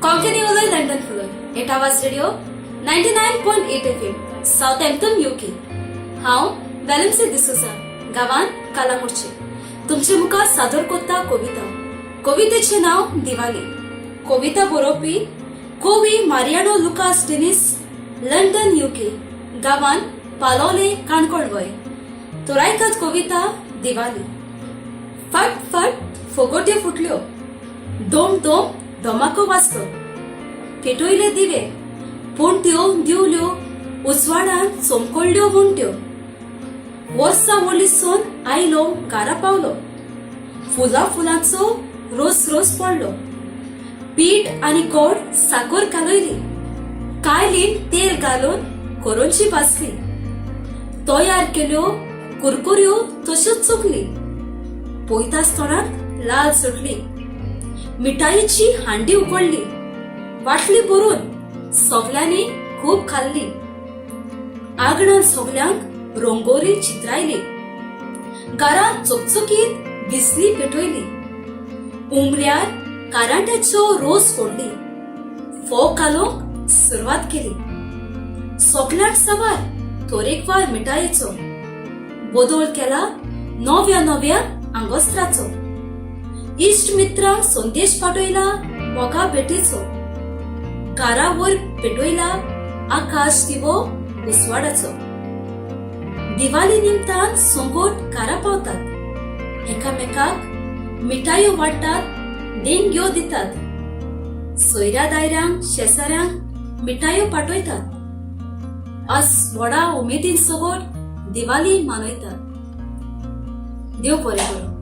Konkani उलोय London फुलोय eight आवाज radio 99.8 FM Southampton UK। हांव वेलेन्सी डिसोजा गावान कालामुर्चे तुमचे मुखार सादर कोत्ता कवितेचे नाव दिवाली। कविता बरोवपी कोवी मारियानो लुकास डेनिस, लंडन UK, गावान पालोले काणकोण गोंय। तर आयकत कविता दिवाली। फट फट फोगोट्यो फुटल्यो, दोम दोम धमाको वाजलो, पेटोयले दिवे पूण त्यो दिवल्यो उजवाडान चमकोळ्ळ्यो वण्ट्यो। वर्सा वोलीसून आयलो घरा पावलो, फुला फुलांचो रोस रोस पडलो। पीठ आनी गोड साकर कालयली, कायलीन तेल घालून कोरोंची भाजली। तयार केल्यो कुरकुऱ्यो तश्योच चुकली, पयता आसतनाच लाल सुटली। मिठाईची हांडी उगडली, वाटली भरून सगल्यांनी खूब खाल्ली। आंगणान सगल्यांक रंगोली चित्रायली, घरांत चकचकीत दिसली पेटयली। उमऱ्यार कारांट्याचो रोस फोडली, फोव घालूंक सुरवात केली। सगल्यांक सवार तरेकवार मिठायेचो, बदल केला नव्या नव्या आंगोस्त्राचो। इश्ट मित्रांक संदेश पाठयला मोगा भेटीचो, घरा वयर पेटयला आकाश दिवो उजवाडाचो। दिवाळी निमतान सोंगोट घरा पावतात, एकामेकाक मिठायो वाडटात, देणग्यो दितात। सोयऱ्या दायऱ्यांक शेजाऱ्यांक मिठायो पाठयतात। आज व्हडा उमेदीन सोगोट दिवाळी मनयतात। देव बरें करूं।